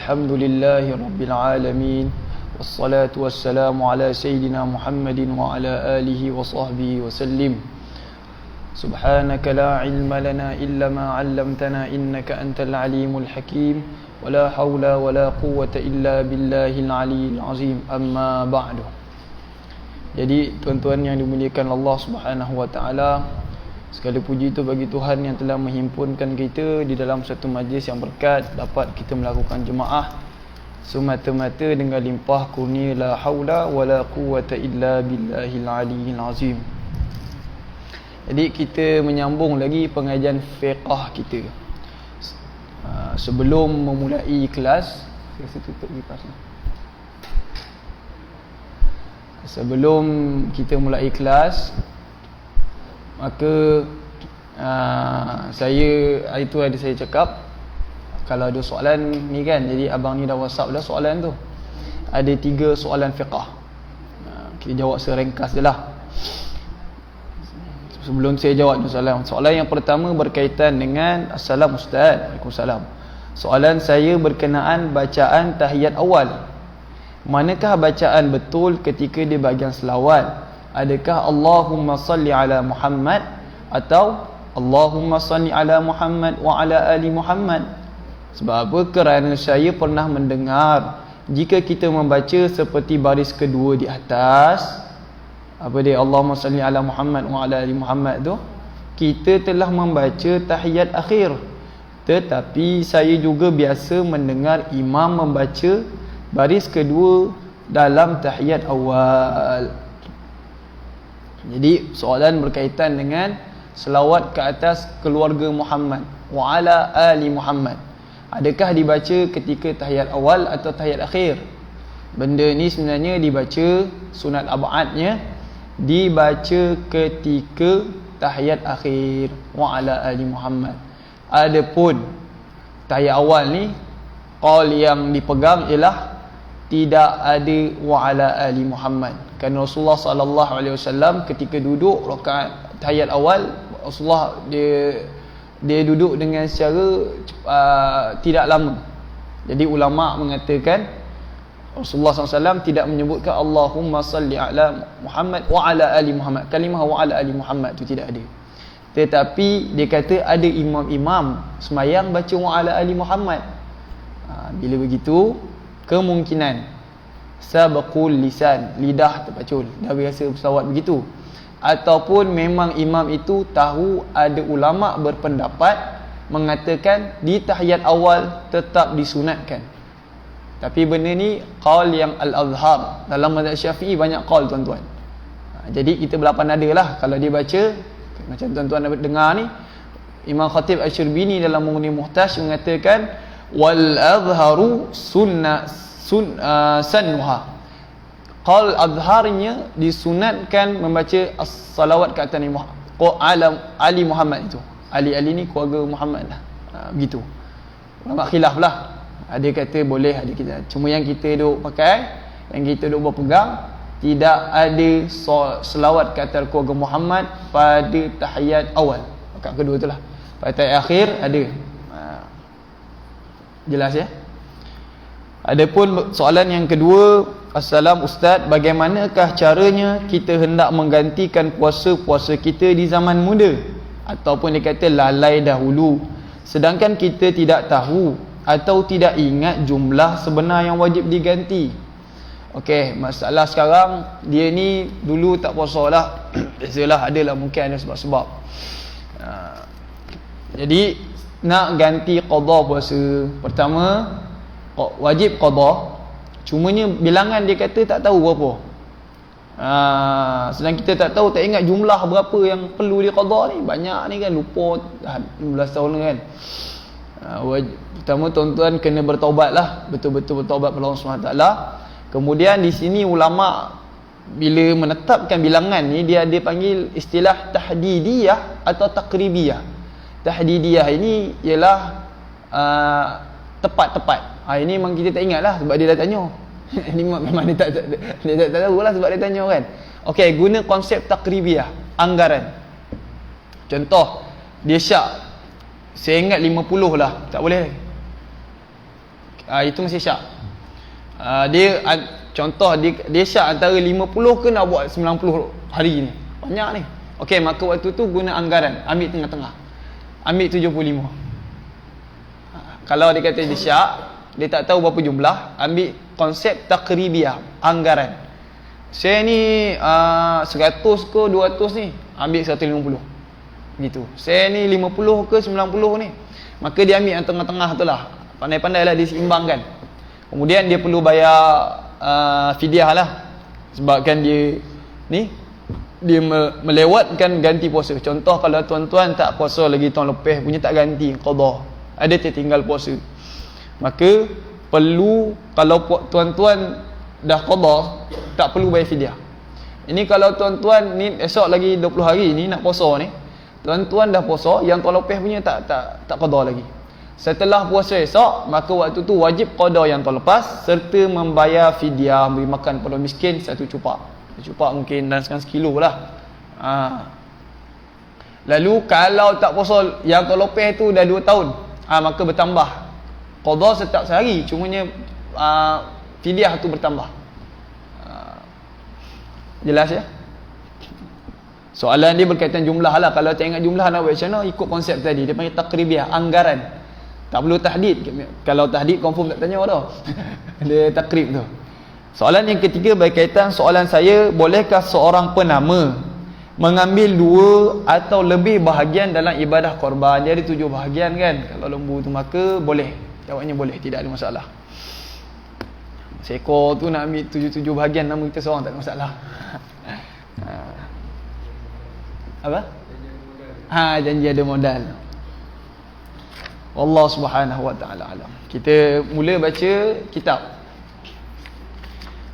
Alhamdulillahi Rabbil Alamin. Wassalatu wassalamu ala Sayyidina Muhammadin wa ala alihi wa sahbihi wa sallim. Subhanaka la ilma lana illa ma 'allamtana innaka antal alimul hakim. Wa la hawla wa la quwwata illa billahil aliyyil azim. Amma ba'du. Jadi tuan-tuan yang dimuliakan Allah Subhanahu wa taala, segala puji itu bagi Tuhan yang telah menghimpunkan kita di dalam satu majlis yang berkat, dapat kita melakukan jemaah semata-mata dengan limpah kurnia la haula wala quwwata illa billahil aliyyil azim. Jadi kita menyambung lagi pengajian fiqh kita. Sebelum memulai kelas, saya tutup kipas ni. Sebelum kita mulai kelas, maka saya hari tu ada saya cakap kalau ada soalan ni kan, jadi abang ni dah WhatsApp dah soalan tu. Ada 3 soalan fiqh. Kita jawab seringkas je lah. Sebelum saya jawab soalan yang pertama berkaitan dengan Assalam Ustaz. Waalaikumsalam. Soalan saya berkenaan bacaan tahiyat awal. Manakah bacaan betul ketika di bahagian selawat? Adakah Allahumma salli ala Muhammad atau Allahumma salli ala Muhammad wa ala ali Muhammad? Sebab apa? Kerana saya pernah mendengar jika kita membaca seperti baris kedua di atas, apa dia, Allahumma salli ala Muhammad wa ala ali Muhammad tu, kita telah membaca tahiyat akhir. Tetapi saya juga biasa mendengar imam membaca baris kedua dalam tahiyat awal. Jadi soalan berkaitan dengan selawat ke atas keluarga Muhammad wa ala ali Muhammad. Adakah dibaca ketika tahiyat awal atau tahiyat akhir? Benda ni sebenarnya dibaca, sunat ab'adnya dibaca ketika tahiyat akhir wa ala ali Muhammad. Adapun tahiyat awal ni qaul yang dipegang ialah tidak ada wa ala ali Muhammad. Kerana Rasulullah sallallahu alaihi wasallam ketika duduk rakaat tahiyat awal, Rasulullah dia duduk dengan secara tidak lama. Jadi ulama mengatakan Rasulullah SAW tidak menyebutkan Allahumma salli ala Muhammad wa ala ali Muhammad. Kalimah wa ala ali Muhammad tu tidak ada. Tetapi dia kata ada imam-imam semayang baca wa ala ali Muhammad. Bila begitu, kemungkinan sabaqul lisan, lidah terpacul, dah biasa berselawat begitu. Ataupun memang imam itu tahu ada ulama berpendapat mengatakan di tahiyat awal tetap disunatkan. Tapi benda ni qaul yang al-azhar. Dalam mazhab Syafi'i banyak qaul tuan-tuan. Jadi kita berlapan nada lah kalau dia baca, macam tuan-tuan dengar ni, Imam Khatib Asy-Syurbini dalam Mughni Muhtaj mengatakan wal azharu sunnuha. Qaul azharnya disunatkan membaca as-salawat ke atas Ali Muhammad itu. Ali ni keluarga Muhammad lah. Begitu. Ulama khilaf lah. Ada kata boleh, ada kita. Cuma yang kita duk pakai, yang kita duk berpegang, tidak ada selawat ke atas keluarga Muhammad pada tahiyat awal. Rakaat kedua tu lah. Pada tahiyat akhir ada. Jelas ya? Adapun soalan yang kedua, Assalam Ustaz, bagaimanakah caranya kita hendak menggantikan puasa-puasa kita di zaman muda? Ataupun dia kata lalai dahulu, sedangkan kita tidak tahu atau tidak ingat jumlah sebenar yang wajib diganti. Okey, masalah sekarang dia ni dulu tak puasa lah. Biasalah, adalah mungkin ada sebab-sebab. Jadi nak ganti qada puasa, pertama wajib qada. Cumanya bilangan dia kata tak tahu berapa. Sedang kita tak tahu, tak ingat jumlah berapa yang perlu diqada ni. Banyak ni kan, lupa dah 15 tahun kan. Pertama tuan-tuan kena bertaubat lah, betul-betul bertaubat kepada Allah SWT. Kemudian di sini ulama bila menetapkan bilangan ni, dia panggil istilah tahdidiyah atau takribiyah. Tahdidiyah ini ialah tepat-tepat. Ini memang kita tak ingat lah sebab dia dah tanya. Ini memang dia tak tahu lah sebab dia tanya kan. Okey, guna konsep takribiyah, anggaran. Contoh, dia syak, saya ingat 50 lah, tak boleh. Itu masih syak. Contoh dia syak antara 50 ke nak buat 90 hari ni. Banyak ni. Okey, maka waktu tu guna anggaran, ambil tengah-tengah. Ambil 75. Kalau dia kata dia syak, dia tak tahu berapa jumlah, ambil konsep takribiyah, anggaran. Saya ni 100 ke 200 ni, ambil 150. Gitu. Saya ni 50 ke 90 ni, maka dia ambil yang tengah-tengah tu lah. Pandai-pandailah diseimbangkan. Kemudian dia perlu bayar fidyah lah. Sebabkan dia melewatkan ganti puasa. Contoh kalau tuan-tuan tak puasa lagi tahun lepas punya, tak ganti qada, ada tertinggal puasa, maka perlu, kalau tuan-tuan dah qada, tak perlu bayar fidyah. Ini kalau tuan-tuan ni esok lagi 20 hari ni nak puasa ni, tuan-tuan dah puasa, yang tahun lepas punya tak qada lagi. Setelah puasa esok, maka waktu tu wajib qada yang tahun lepas, serta membayar fidyah, beri makan pada miskin 1 cupak. Cupak mungkin dan sekarang sekilo lah. Lalu kalau tak puasa yang tahun lepas tu dah 2 tahun, maka bertambah qada setiap sehari, cumanya fidyah tu bertambah. Jelas ya? Soalan dia berkaitan jumlah lah. Kalau tak ingat jumlah nak buat macam mana, ikut konsep tadi, dia panggil takribiyah, anggaran. Tak perlu tahdid. Kalau tahdid confirm tak tanya dah. Dia takrib tu. Soalan yang ketiga berkaitan soalan saya, bolehkah seorang penama mengambil 2 atau lebih bahagian dalam ibadah korban? Dia ada 7 bahagian kan. Kalau lembu tu maka boleh. Jawabnya boleh, tidak ada masalah. Seekor tu nak ambil 7 bahagian, nama kita seorang, tak ada masalah. Apa? Janji ada modal. Allah Subhanahu wa taala alam. Kita mula baca kitab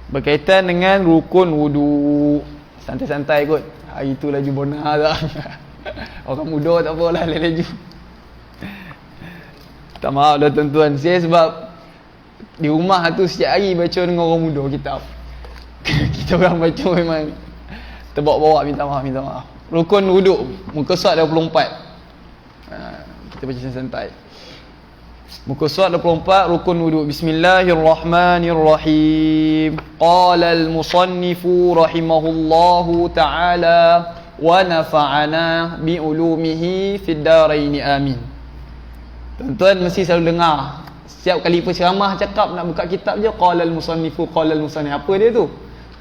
berkaitan dengan rukun wudu. Santai-santai kot. Hari tu laju bonah tak. Orang muda tak apalah laju. Tak maaf dah tuan-tuan. Saya sebab di rumah tu setiap hari baca dengan orang muda kitab. Kita orang baca memang terbawa-bawa, minta maaf. Rukun wudu, muka surat 24. Kita baca santai. Muka surat 24, rukun wudu. Bismillahirrahmanirrahim. Qala al-musannifu rahimahullahu ta'ala wa nafa'ana bi'ulumihi fid darain amin. Tuan-tuan mesti selalu dengar, setiap kali penceramah cakap nak buka kitab je, qala al-musannifu, qala al-musannif. Apa dia tu?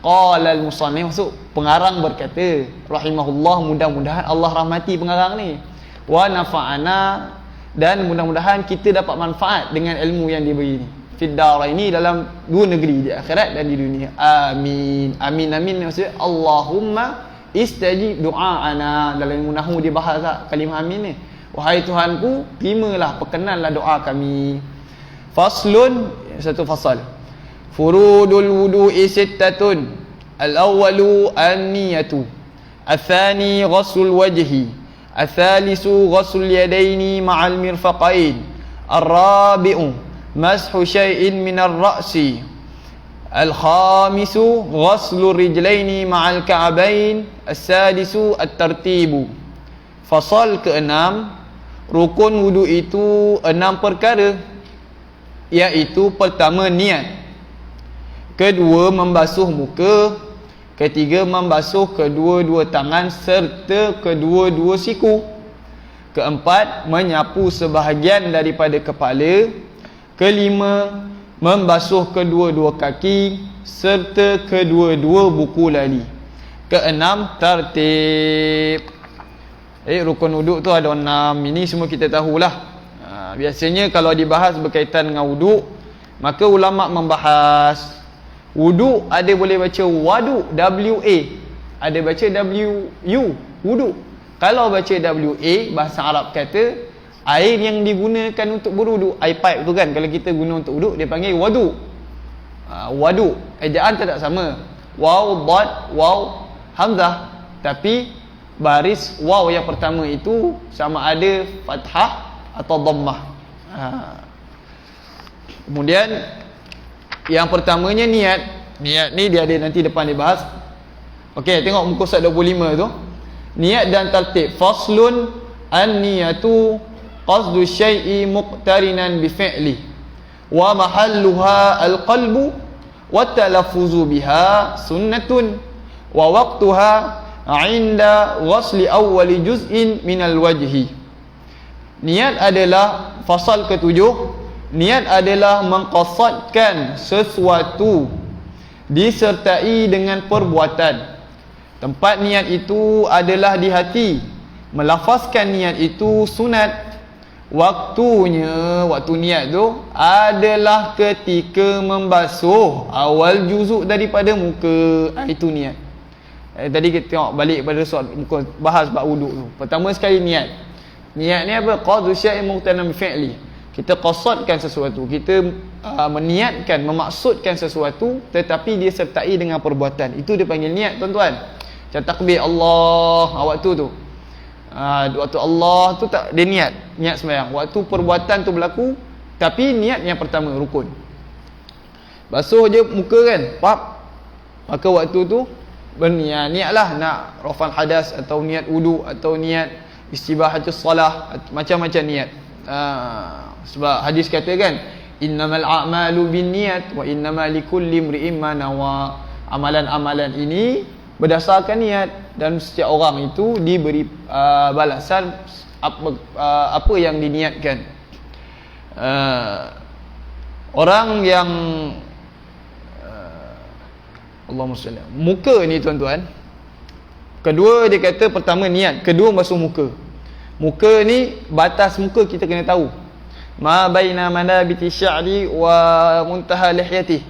Qala al-musannif, maksud pengarang berkata, rahimahullah, mudah-mudahan Allah rahmati pengarang ni. Wa nafa'ana, dan mudah-mudahan kita dapat manfaat dengan ilmu yang diberi ni. Fid daraini, dalam 2 negeri, di akhirat dan di dunia. Amin. Amin maksudnya Allahumma istajib du'aana. Dalam ilmu nahwu dia bahas tak kalimah amin ni. Wahai Tuhanku, terimalah, perkenanlah doa kami. Faslun, satu fasal. Furudul wudu'i sittatun. Al-awwalu an-niyatu. Al-thani ghaslul wajhi. Al-thalisu ghaslul yadaini ma'al mirfaqain. Al-rabi'u mashu syai'in minar ra'si. Al-khamisu ghaslul rijlaini ma'al ka'bain. Al-sadisu at-tartibu. Fasal ke-6, rukun wudu itu 6 perkara, iaitu pertama niat, kedua membasuh muka, ketiga membasuh kedua-dua tangan serta kedua-dua siku, keempat menyapu sebahagian daripada kepala, kelima membasuh kedua-dua kaki serta kedua-dua buku lali, keenam tertib. Rukun wuduk tu ada 6. Ini semua kita tahulah. Biasanya kalau dibahas berkaitan dengan wuduk, maka ulama membahas wuduk, ada boleh baca wadu, W-A, ada baca W-U, wuduk. Kalau baca W-A, bahasa Arab kata air yang digunakan untuk berwuduk, air pipe tu kan, kalau kita guna untuk wuduk, dia panggil wadu. Wadu, ejaan tak sama, waw, dad, waw, hamzah, tapi baris waw yang pertama itu sama ada fathah atau dhammah. Kemudian yang pertamanya niat. Niat ni dia ada nanti depan dibahas. Okey, tengok muka surat 25 tu. Niat dan tertib. Faslun an-niyatu qasdu syai'i muqtarinan bi fi'li. wa mahalluha al-qalbu wa talaffuzu biha sunnatun wa waqtuha 'inda ghasli awwali juz'in minal wajhi. Niat adalah fasal ketujuh. Niat adalah mengqasadkan sesuatu disertai dengan perbuatan. Tempat niat itu adalah di hati. Melafazkan niat itu sunat. Waktu niat tu adalah ketika membasuh awal juzuk daripada muka. Itu niat. Tadi kita tengok balik pada soal muka, bahas bab wuduk tu. Pertama sekali niat. Niat ni apa? Qasdu syai'in muqtanan bi fi'li. Kita qasadkan sesuatu, kita meniatkan, memaksudkan sesuatu tetapi dia sertai dengan perbuatan. Itu dia panggil niat, tuan-tuan. Macam takbir Allah waktu tu. Waktu Allah tu tak dia niat sembahyang. Waktu perbuatan tu berlaku tapi niat yang pertama rukun. Basuh je muka kan, pap. Maka waktu tu niatlah nak rafal hadas atau niat wudu atau niat istibahatus solah, macam-macam niat. Sebab hadis kata kan, innamal a'malu binniyat wa innamal likulli imri'in ma nawa. Amalan-amalan ini berdasarkan niat dan setiap orang itu diberi balasan apa yang diniatkan. Orang yang Allahumma salli, muka ni tuan-tuan, kedua dia kata pertama niat, kedua basuh muka. Muka ni batas muka kita kena tahu. Ma baina manabiti sya'ri wa muntaha lihyati.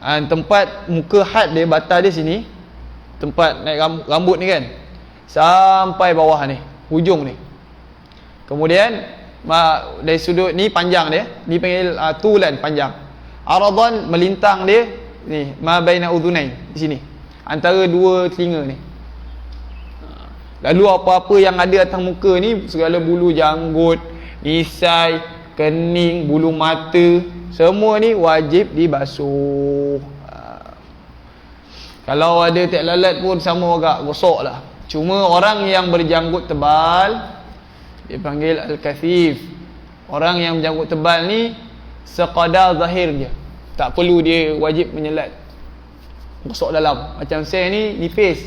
Tempat muka had dia, batas dia sini, tempat naik rambut ni kan, sampai bawah ni, hujung ni. Kemudian dari sudut ni panjang dia, dipanggil tulan, panjang. Aradan, melintang dia ni, ma baina udhunain, di sini, antara dua telinga ni. Lalu apa-apa yang ada atas muka ni, segala bulu janggut, nisai, kening, bulu mata, semua ni wajib dibasuh. Kalau ada tak lalat pun sama agak gosok lah. Cuma orang yang berjanggut tebal dia panggil al-kathif. Orang yang berjanggut tebal ni sekadar zahir je, tak perlu dia wajib menyelat, gosok dalam. Macam saya ni nipis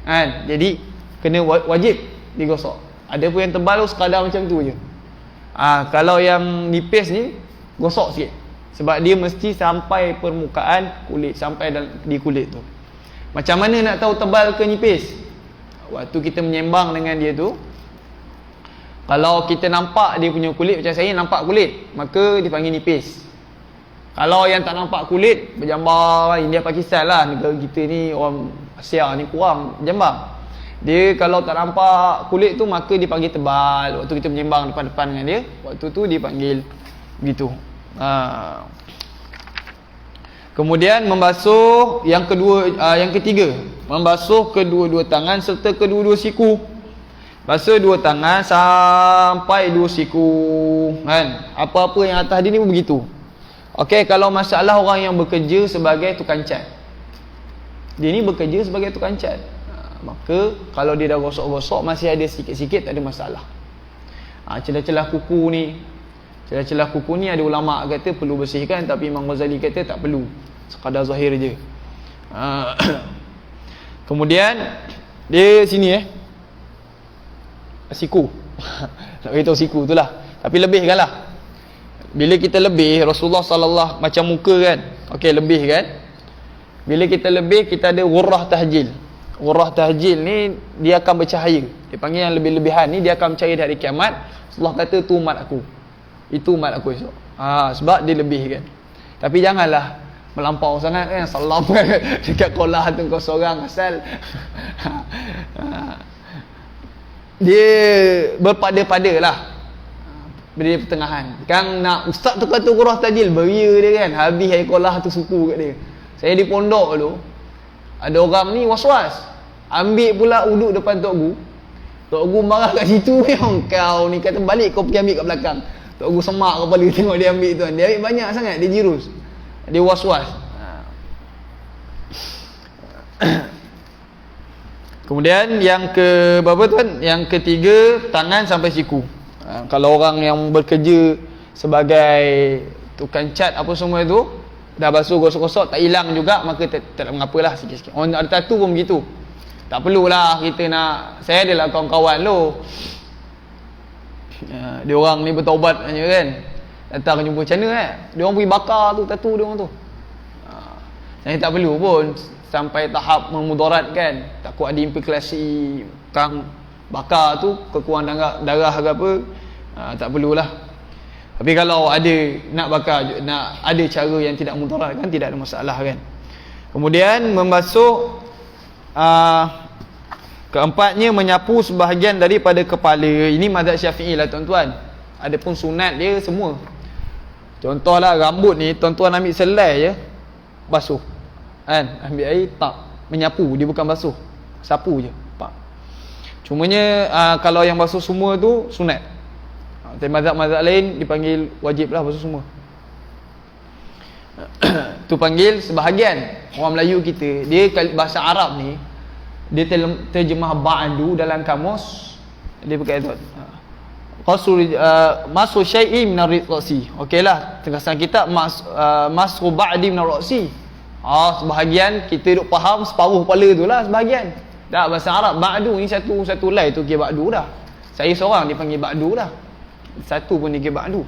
kan, jadi kena wajib digosok. Ada pun yang tebal tu sekadar macam tu je. Kalau yang nipis ni gosok sikit, sebab dia mesti sampai permukaan kulit, sampai di kulit tu. Macam mana nak tahu tebal ke nipis? Waktu kita menyembang dengan dia tu, kalau kita nampak dia punya kulit, macam saya nampak kulit, maka dipanggil nipis. Kalau yang tak nampak kulit, berjambang, India Pakistan lah, negara kita ni, orang Asia ni kurang jambang. Dia kalau tak nampak kulit tu, maka dipanggil tebal. Waktu kita menyembang depan-depan dengan dia, waktu tu dipanggil begitu. Kemudian membasuh yang kedua, yang ketiga, membasuh kedua-dua tangan serta kedua-dua siku. Basuh dua tangan sampai dua siku kan. Apa-apa yang atas dia ni pun begitu. Okey, kalau masalah orang yang bekerja sebagai tukang cat, dia ni bekerja sebagai tukang cat, maka kalau dia dah gosok-gosok masih ada sikit-sikit, tak ada masalah. Celah-celah kuku ni, celah-celah kuku ni ada ulama kata perlu bersihkan, tapi Imam Ghazali kata tak perlu, sekadar zahir je. Kemudian dia sini siku. Nak beritahu siku tu lah, tapi lebihkan lah. Bila kita lebih, Rasulullah sallallahu macam muka kan, okey, lebih kan. Bila kita lebih, kita ada ghurrah tahjil. Ghurrah tahjil ni dia akan bercahaya. Dia panggil yang lebih-lebihan ni, dia akan bercahaya dari kiamat. Rasulullah kata tu umat aku, itu umat aku esok. Sebab dia lebih kan. Tapi janganlah melampau sangat kan, salam dekat kolah tu kau seorang asal. Dia berpada-pada lah, dia pertengahan. Kan nak ustaz tu kata ghurrah tahjil, beria dia kan, habis air kolah tu suku kat dia. Saya di pondok dulu, ada orang ni was-was, ambil pula uduk depan Tok Gu. Tok Gu marah kat situ, kau ni kata balik kau pergi ambil kat belakang. Tok Gu semak kepala tengok dia ambil tuan. Dia ambil banyak sangat, dia jirus, dia was-was. Kemudian yang ke berapa tuan? Yang ketiga, tangan sampai siku. Kalau orang yang bekerja sebagai tukang cat apa semua tu dah basuh gosok-gosok tak hilang juga, maka tak mengapalah, sikit-sikit. Orang ada tattoo pun begitu. Tak perlulah kita nak, saya adalah kawan-kawan lu. Dia orang ni bertaubat hanya kan. Datang jumpa macam mana dia orang pergi bakar tu tattoo dia orang tu. Saya tak perlu pun sampai tahap memudaratkan, takut ada implikasi kang bakar tu kekurangan darah ke apa. Tak perlulah. Tapi kalau ada nak bakar, nak ada cara yang tidak mudaratkan, tidak ada masalah kan. Kemudian membasuh keempatnya menyapu sebahagian daripada kepala. Ini mazhab Syafi'i lah tuan-tuan. Adapun sunat dia semua. Contohlah rambut ni, tuan-tuan ambil selai je, basuh. Kan? Ambil air, tak. Menyapu, dia bukan basuh. Sapu je. Pak. Cumanya kalau yang basuh semua tu sunat. Tapi mazhab-mazhab lain dipanggil wajib lah basuh semua. Tu panggil sebahagian. Orang Melayu kita, dia bahasa Arab ni, dia terjemah ba'du dalam kamus, dia pakai tu. Qasul masu syai'i min ar-ra'si. Okeylah, terkesan kita masu ba'di min ar-ra'si. Sebahagian kita duk faham separuh kepala tu lah sebahagian. Dah bahasa Arab ba'du ni satu lai tu kira ba'du dah. Saya seorang dipanggil ba'du dah. Satu pun dia kira ba'du.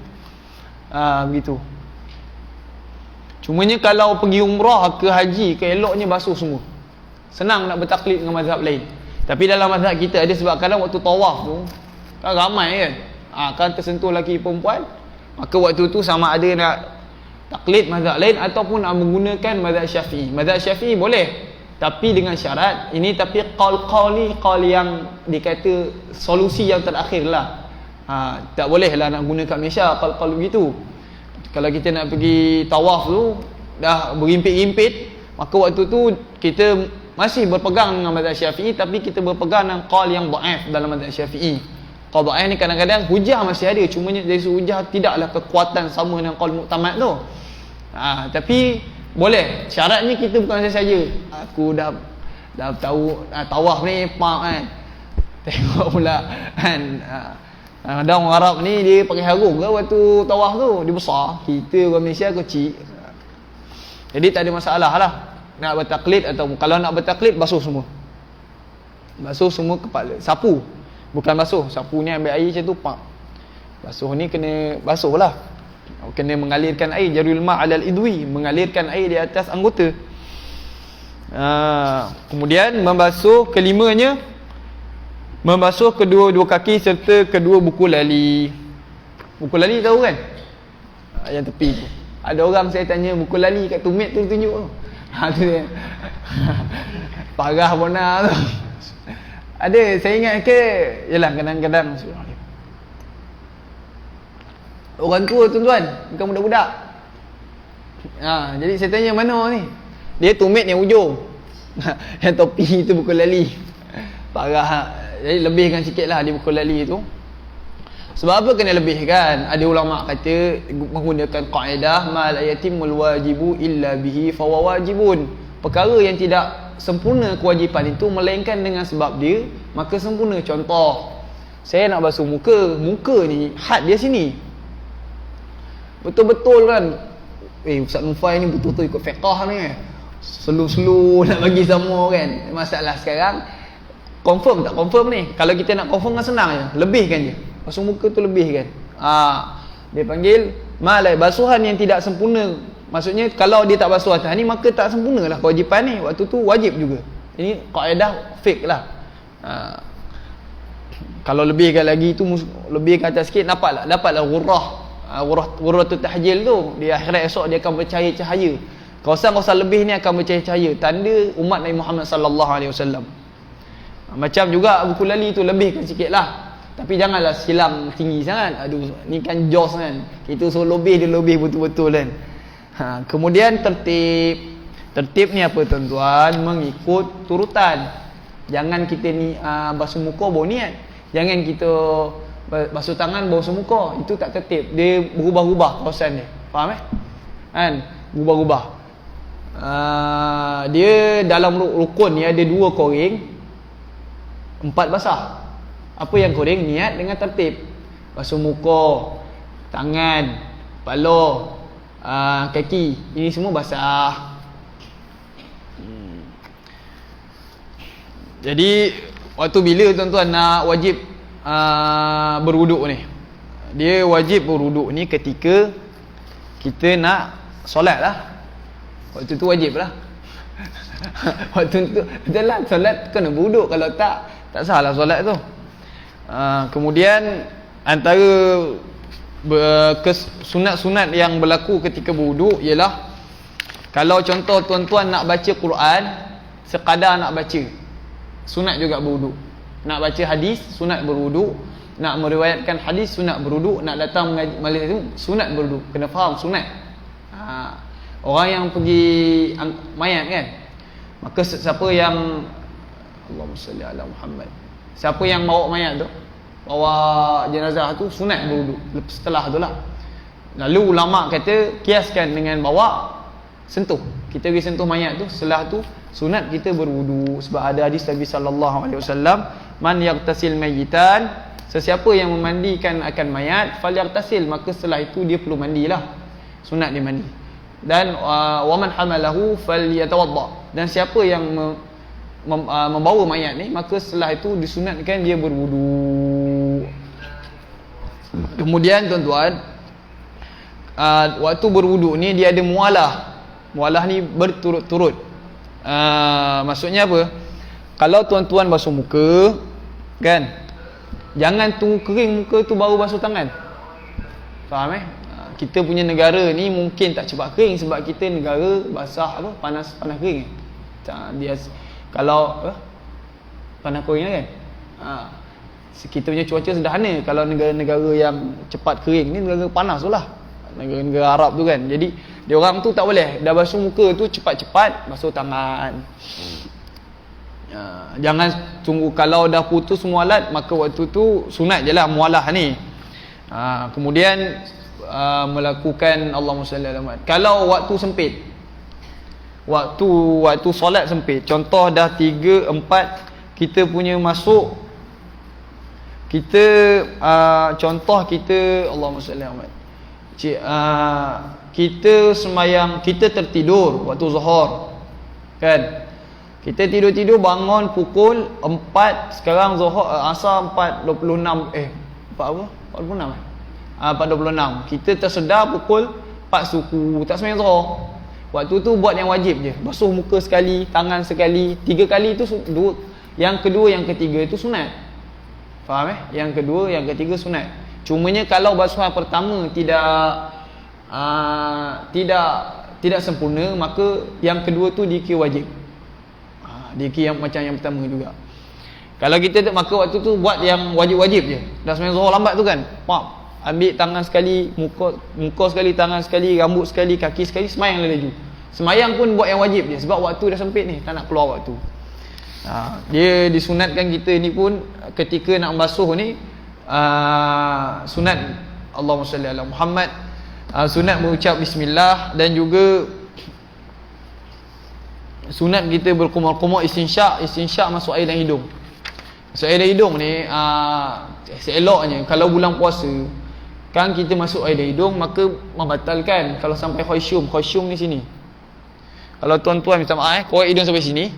Begitu. Cumanya kalau pergi umrah ke haji ke, eloknya basuh semua. Senang nak bertaklid dengan mazhab lain. Tapi dalam mazhab kita ada, sebab kadang waktu tawaf tu kan ramai kan, kan tersentuh lelaki perempuan, maka waktu tu sama ada nak taklid mazhab lain ataupun nak menggunakan mazhab Syafi'i. Mazhab Syafi'i boleh, tapi dengan syarat ini, tapi qaul yang dikata solusi yang terakhir lah. Tak boleh lah nak gunakan Malaysia qaul begitu. Kalau kita nak pergi tawaf tu dah berimpit-impit, maka waktu tu kita masih berpegang dengan mazhab Syafi'i, tapi kita berpegang dengan qaul yang dhaif dalam mazhab Syafi'i. Qaul dhaif ni kadang-kadang hujah masih ada, cuma dari segi hujah tidaklah kekuatan sama dengan qaul muktamad tu. Tapi boleh. Syaratnya kita bukan saja aku dah tahu tawaf ni kan. Tengok pula kan. Ada orang Arab ni dia pakai harung ke waktu tawaf tu, dia besar. Kita orang Malaysia kecil. Jadi tak ada masalah lah nak bertaklid, atau kalau nak bertaklid basuh semua. Basuh semua kepala, sapu. Bukan basuh, sapu ni ambil air macam tu, pak. Basuh ni kena basuh lah. Kena mengalirkan air, jarul ma' alal idwi, mengalirkan air di atas anggota. Kemudian membasuh kelimanya, membasuh kedua-dua kaki serta kedua buku lali. Buku lali tahu kan? Yang tepi tu. Ada orang saya tanya buku lali kat tumit tu tunjuk tu. Tu dia. Parah bona tu. Ada, saya ingat ke, yalah kadang-kadang orang tua tuan-tuan, bukan budak-budak. Jadi saya tanya mana ni? Dia tumit yang ujung. Yang topi tu buku lali. Parah. Jadi lebihkan sikit lah dia buku lali tu. Sebab apa kena lebihkan? Ada ulama kata menggunakan kaedah ma la yatimul wajibu illa bihi fa wajibun. Perkara yang tidak sempurna kewajipan itu melainkan dengan sebab dia, maka sempurna. Contoh, saya nak basuh muka ni had dia sini. Betul-betul kan, Ustaz Nufai ni betul-betul ikut fiqah ni kan, slow nak bagi sama kan. Masalah sekarang confirm tak confirm ni. Kalau kita nak confirm kan senang je, lebihkan je. Basuh muka tu lebihkan. Dia panggil malai, basuhan yang tidak sempurna. Maksudnya kalau dia tak basuh atas ni, maka tak sempurnalah kewajipan ni. Waktu tu wajib juga. Ini kaedah fake lah. Kalau lebihkan lagi tu, lebihkan atas sikit, dapatlah ghurrah tu tahjil tu. Di akhirat esok dia akan bercahaya cahaya. Kawasan-kawasan lebih ni akan bercahaya cahaya, tanda umat Nabi Muhammad sallallahu alaihi wasallam. Macam juga buku lali tu, lebihkan sikit lah. Tapi janganlah silang tinggi sangat. Aduh, ni kan jos kan. Kita suruh lebih, dia lebih betul-betul kan. Kemudian tertib ni apa tuan-tuan? Mengikut turutan. Jangan kita ni basuh muka baru niat. Jangan kita basuh tangan baru basuh muka. Itu tak tertib. Dia berubah-ubah kawasan dia. Faham kan? Berubah-ubah. Dia dalam rukun ni ada 2 koreng, 4 basah. Apa yang koreng? Niat dengan tertib. Basuh muka, tangan, kepala, kaki. Ini semua basah. Jadi waktu bila tuan-tuan nak wajib berwuduk ni? Dia wajib berwuduk ni ketika kita nak solat lah. Waktu tu wajib lah. Waktu tu betul lah, solat kena berwuduk. Kalau tak salah solat tu. Kemudian antara sunat-sunat yang berlaku ketika berwuduk ialah, kalau contoh tuan-tuan nak baca Quran, sekadar nak baca, sunat juga berwuduk. Nak baca hadis, sunat berwuduk. Nak meriwayatkan hadis, sunat berwuduk. Nak datang majlis itu, sunat berwuduk. Kena faham sunat. Orang yang pergi mayat kan, maka siapa yang Allahumma salli ala Muhammad, siapa yang bawa mayat tu, bawa jenazah tu, sunat berwuduk setelah tu lah. Lalu ulama kata kiaskan dengan bawa sentuh. Kita pergi sentuh mayat tu, setelah tu sunat kita berwuduk. Sebab ada hadis Nabi sallallahu alaihi wasallam, man yaghtasil mayyitan, sesiapa yang memandikan akan mayat, falyaghtasil, maka setelah itu dia perlu mandilah. Sunat dia mandi. Dan wa man hamalahu falyatawadda, dan siapa yang membawa mayat ni, maka setelah itu disunatkan dia berwuduk. Kemudian tuan-tuan, waktu berwuduk ni dia ada mualah. Mualah ni berturut-turut. Maksudnya apa? Kalau tuan-tuan basuh muka kan, jangan tunggu kering muka tu baru basuh tangan. Faham Kita punya negara ni mungkin tak cepat kering sebab kita negara basah apa, panas kering. Dia kalau panas kering kan. Kita punya cuaca sederhana. Kalau negara-negara yang cepat kering ni negara panas tu lah. Negara-negara Arab tu kan. Jadi dia orang tu tak boleh, dah basuh muka tu cepat-cepat basuh tangan. Jangan tunggu kalau dah putus mualat, maka waktu tu sunat je lah mualah ni. Kemudian melakukan Allahumma salli ala Muhammad. Kalau waktu sempit, waktu solat sempit, contoh dah 3, 4 kita punya masuk, kita contoh kita Allahumma salli ala Muhammad, kita semayang, kita tertidur waktu zuhur kan, kita tidur-tidur bangun pukul 4, sekarang zuhur asar 4.26 4 apa? 46 4.26. Kita tersedar pukul 4 suku, tak semayang zuhur. Waktu tu buat yang wajib je, basuh muka sekali, tangan sekali, 3 kali tu yang kedua, yang ketiga itu sunat. Faham Yang kedua, yang ketiga sunat. Cumanya kalau basuhan pertama tidak sempurna, maka yang kedua tu dikira wajib. Dikira yang macam yang pertama juga. Kalau kita maka waktu tu buat yang wajib-wajib je. Dah semayang zuhur lambat tu kan, ambil tangan sekali, muka sekali, tangan sekali, rambut sekali, kaki sekali, semayang laju. Semayang pun buat yang wajib je sebab waktu dah sempit ni, tak nak keluar waktu. Dia disunatkan kita ni pun ketika nak membasuh ni, sunat Allahumma salli ala Muhammad, sunat mengucap bismillah, dan juga sunat kita berkumur-kumur istinsyak. Istinsyak masuk air dalam hidung. Masuk air dalam hidung ni seeloknya kalau bulan puasa kan kita masuk air dalam hidung, maka membatalkan kalau sampai khusyum ni sini. Kalau tuan-tuan minta maaf korek hidung sampai sini,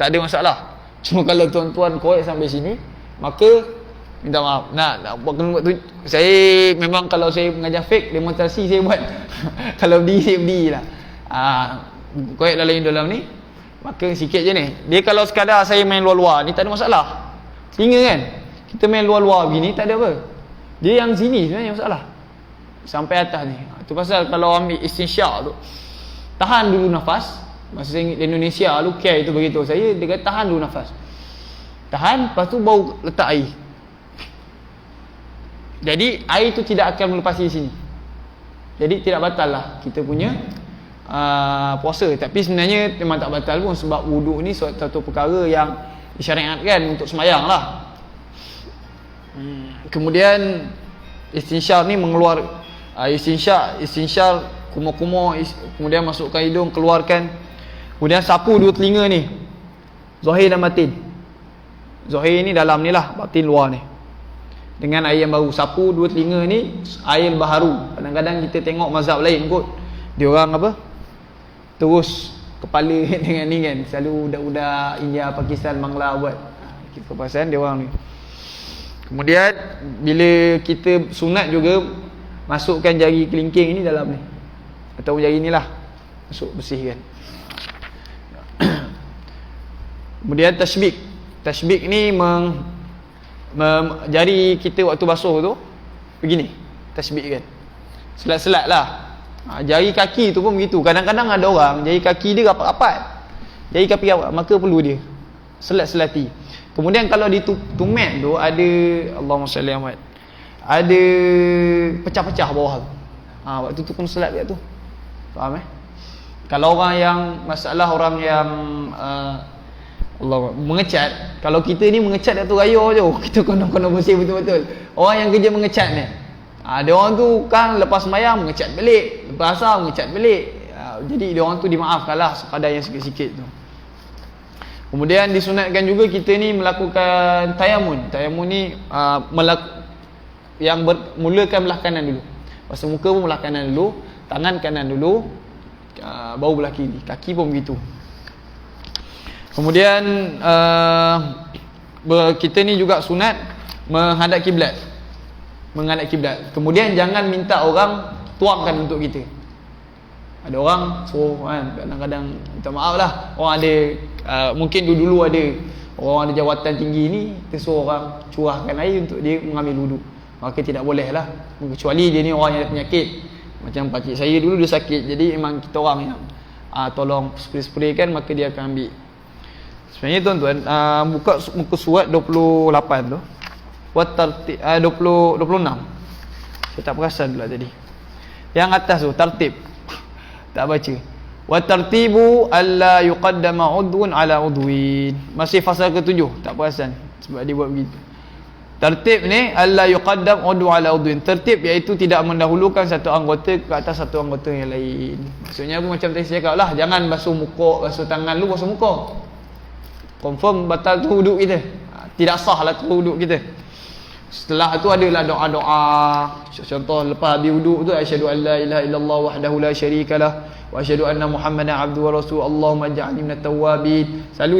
tak ada masalah. Cuma kalau tuan-tuan korek sampai sini, maka minta maaf. Nak buat tu, saya memang kalau saya mengajar fake demonstrasi saya buat. Kalau berdiri saya berdirilah. Korek dalam ni, maka sikit je ni. Dia kalau sekadar saya main luar-luar ni tak ada masalah. Telinga kan, kita main luar-luar begini tak ada apa. Dia yang sini sebenarnya masalah, sampai atas ni. Itu pasal kalau ambil istinsyak tu, tahan dulu nafas. Masa saya di Indonesia lu care itu beritahu saya, dia kata tahan dulu nafas, tahan, lepas tu baru letak air. Jadi air tu tidak akan melepasi sini, jadi tidak batal lah kita punya puasa. Tapi sebenarnya memang tak batal pun, sebab wuduk ni satu perkara yang disyariatkan untuk semayang lah. Kemudian istinsyar ni mengeluar istinsyar kumur-kumur, kemudian masukkan hidung, keluarkan. Kemudian sapu dua telinga ni, zahir dan batin. Zahir ni dalam ni lah, batin luar ni. dengan air yang baru. Sapu dua telinga ni air baharu. Kadang-kadang kita tengok mazhab lain kot, dia orang apa, terus kepala dengan ni kan, selalu budak-budak India, Pakistan, Bangla buat. Kita perasan dia orang ni. Kemudian bila kita sunat juga, masukkan jari kelingking ni dalam ni, atau jari ni lah, masuk bersihkan. Kemudian tasbik ni jari kita waktu basuh tu begini, tasbik kan, selat-selat lah. Jari kaki tu pun begitu. Kadang-kadang ada orang jari kaki dia rapat-rapat, jari kaki rapat, maka perlu dia selat-selati. Kemudian kalau di tumet tu ada, Allahumma salli Ahmad, ada pecah-pecah bawah tu. Waktu tu pun selat kat tu. Faham Kalau orang yang masalah orang yang Allah mengecat, kalau kita ni mengecat dah tu raya je, kita kena bersih betul-betul. Orang yang kerja mengecat ni, dia orang tu kan lepas sembahyang mengecat balik, lepas asar mengecat balik. Jadi dia orang tu dimaafkanlah sekadar yang sikit-sikit tu. Kemudian disunatkan juga kita ni melakukan tayamun. Tayamun ni mulakan belah kanan dulu. Pasal muka pun belah kanan dulu, tangan kanan dulu, baru belah kiri. Kaki pun begitu. Kemudian kita ni juga sunat menghadap kiblat. Menghadap kiblat. Kemudian jangan minta orang tuangkan untuk kita. Ada orang suruh kan, kadang-kadang minta maaf lah, orang ada mungkin dulu ada orang ada jawatan tinggi ni, kita suruh orang curahkan air untuk dia mengambil wuduk. Maka tidak boleh lah, kecuali dia ni orang yang ada penyakit. Macam pakcik saya dulu dia sakit, jadi memang kita orang yang tolong spray-spray kan, maka dia akan ambil. Sebenarnya tuan-tuan, buka muka surat 28 tu, buat tartib 26. Saya tak perasan pula tadi. Yang atas tu tartib tak baca. Wa tartibu alla yuqaddama udhun ala udwin. Masih fasal ke-7, tak perasan sebab dia buat begitu. Tertib ni alla yuqaddam udhu ala udwin. Tertib iaitu tidak mendahulukan satu anggota ke atas satu anggota yang lain. Maksudnya pun macam tadi saya cakap lah, jangan basuh muka, basuh tangan lu, basuh muka. Confirm batal tu wuduk kita. Tidak sah lah tu wuduk kita. Setelah tu adalah doa-doa. Contoh lepas habis wuduk tu, asyhadu an la ilaha illallah wahdahu la syarikalah wa asyhadu anna Muhammadan abduhu wa rasuluhu. Allahumma ij'alni minat tawwabin. Selalu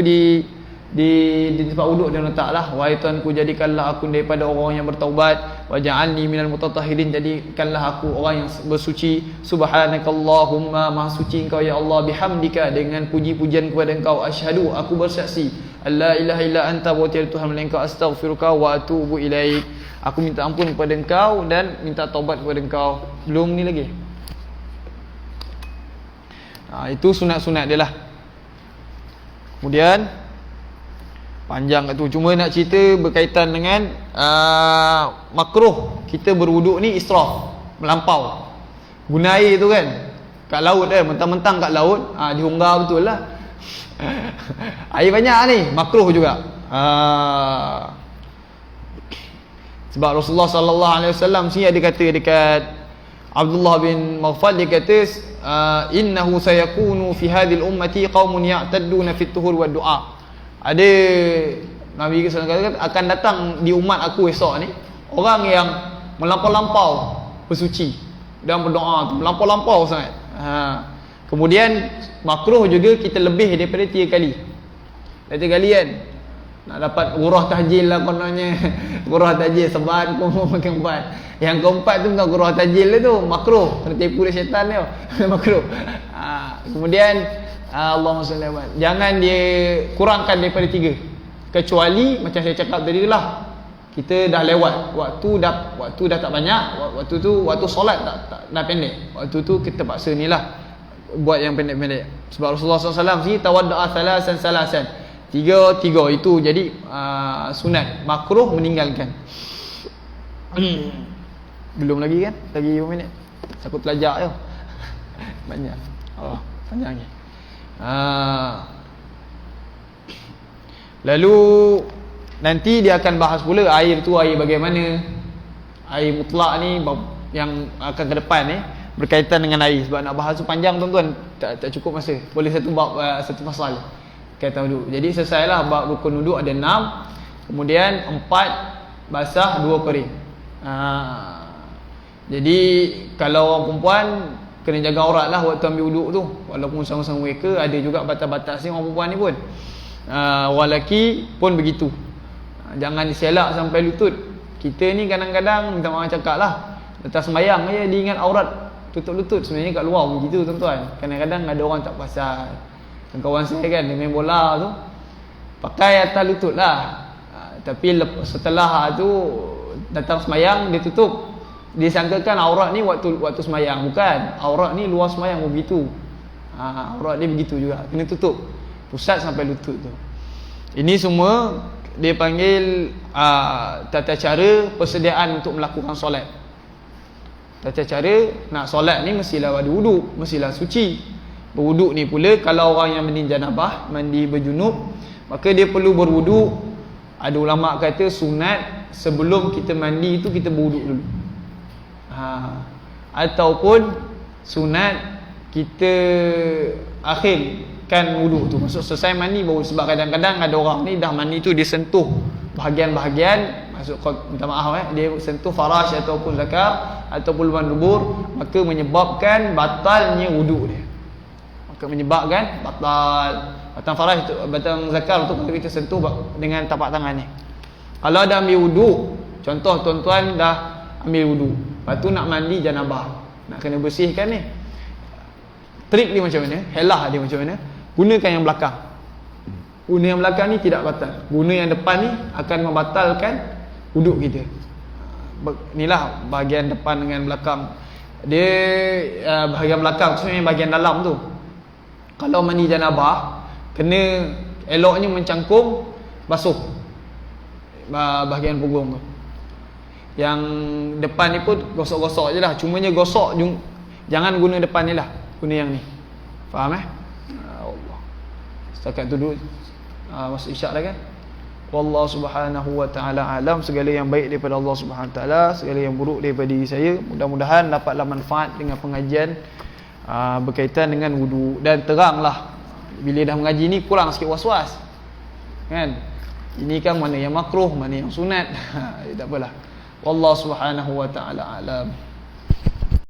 di tempat wuduk dia letaklah, wahai Tuhanku, jadikanlah aku daripada orang yang bertaubat, waj'alni minal mutatahhirin, jadikanlah aku orang yang bersuci. Subhanakallahumma, maha suci engkau ya Allah, bihamdika, dengan puji-pujian kepada engkau, asyhadu, aku bersaksi, alla ilaha illa anta, wa tiada Tuhan melainkan engkau, astaghfiruka wa atubu ilaik, aku minta ampun kepada engkau dan minta taubat kepada engkau. Belum ni lagi. Itu sunat-sunat dia lah. Kemudian panjang kat tu, cuma nak cerita berkaitan dengan makruh kita berwuduk ni israf, melampau. Guna air tu kan kat laut kan, mentang-mentang kat laut, dihunggar betul lah. Air banyak ni, makruh juga. Sebab Rasulullah sallallahu alaihi wasallam sini ada kata dekat Abdullah bin Maghfal, dia kata innahu sayakunu fi hadhil ummati qaumun ya'tadduna fit tuhur wa du'a. Ada Nabi SAW kata akan datang di umat aku esok ni orang yang melampau-lampau bersuci dan berdoa tu, melampau-lampau sangat. Kemudian makruh juga kita lebih daripada 3 kali. Dah 3 kali kan nak dapat gurah tahjil lah kononnya. Gurah tahjil seban pun makin 4. Yang keempat tu bukan gurah tahjil lah tu, makruh, kena tipu dia syaitan dia. Makruh. Kemudian Allahumma salli alaihi wasallam, jangan dia kurangkan daripada 3, kecuali macam saya cakap tadi lah, kita dah lewat waktu dah tak banyak, waktu solat tak dah pendek, waktu tu kita paksa ni lah buat yang pendek-pendek. Sebab Rasulullah SAW sini tawadda'a salasan 3 itu jadi sunat, makruh meninggalkan. Belum lagi kan, lagi 5 minit, takut telajak je. Banyak panjang ni. Lalu nanti dia akan bahas pula air tu, air bagaimana, air mutlak ni yang akan ke depan ni berkaitan dengan air. Sebab nak bahas tu panjang tuan-tuan, tak cukup masa. Boleh satu bab, satu pasal kaitan wuduk. Jadi selesailah bab rukun wuduk ada 6. Kemudian 4 basah, 2 kering. Jadi kalau orang perempuan kena jaga aurat lah waktu ambil wuduk tu. Walaupun sama-sama mereka ada juga batas-batas ni orang perempuan ni pun. Orang lelaki pun begitu. Jangan diselak sampai lutut. Kita ni kadang-kadang minta maaf cakap lah, lepas sembahyang je dia ingat aurat tutup lutut. Sebenarnya kat luar begitu tuan-tuan. Kadang-kadang ada orang tak pasal. Kawan saya kan dia main bola tu pakai atas lutut lah. Tapi setelah tu datang sembahyang dia tutup. Dia sangkakan aurat ni waktu sembahyang. Bukan, aurat ni luar sembahyang begitu. Aurat dia begitu juga, kena tutup pusat sampai lutut tu. Ini semua dia panggil tata cara persediaan untuk melakukan solat. Tata cara nak solat ni mestilah ada wuduk, mestilah suci. Berwuduk ni pula kalau orang yang mandi janabah, mandi berjunub, maka dia perlu berwuduk. Ada ulama kata sunat sebelum kita mandi itu kita berwuduk dulu. Ataupun sunat kita akhirkan wuduk tu, maksud selesai mandi baru. Sebab kadang-kadang ada orang ni dah mandi tu dia sentuh bahagian-bahagian, maksud minta maaf dia sentuh farash ataupun zakar ataupun lubang dubur, maka menyebabkan batalnya wuduk dia. Maka menyebabkan batang farash tu, batang zakar tu kalau kita sentuh dengan tapak tangan ni. Kalau dah ambil wuduk, contoh tuan-tuan dah ambil wuduk, lepas tu nak mandi janabah, nak kena bersihkan ni, trik dia macam mana, helah dia macam mana, gunakan yang belakang. Guna yang belakang ni tidak batal, guna yang depan ni akan membatalkan wuduk kita. Inilah bahagian depan dengan belakang. Dia bahagian belakang tu sebenarnya bahagian dalam tu. Kalau mandi janabah, kena eloknya mencangkung basuh bahagian punggung tu. Yang depan ni pun gosok-gosok je lah, cumanya gosok jangan guna depan ni lah, guna yang ni. Faham Allah. Setakat tu dulu masuk isyak dah kan. Wallahu subhanahu wa ta'ala alam. Segala yang baik daripada Allah subhanahu wa ta'ala, segala yang buruk daripada diri saya. Mudah-mudahan dapatlah manfaat dengan pengajian berkaitan dengan wudu. Dan teranglah bila dah mengaji ni kurang sikit was-was kan. Ini kan mana yang makruh, mana yang sunat. Tak apalah. Wallahu subhanahu wa ta'ala alam.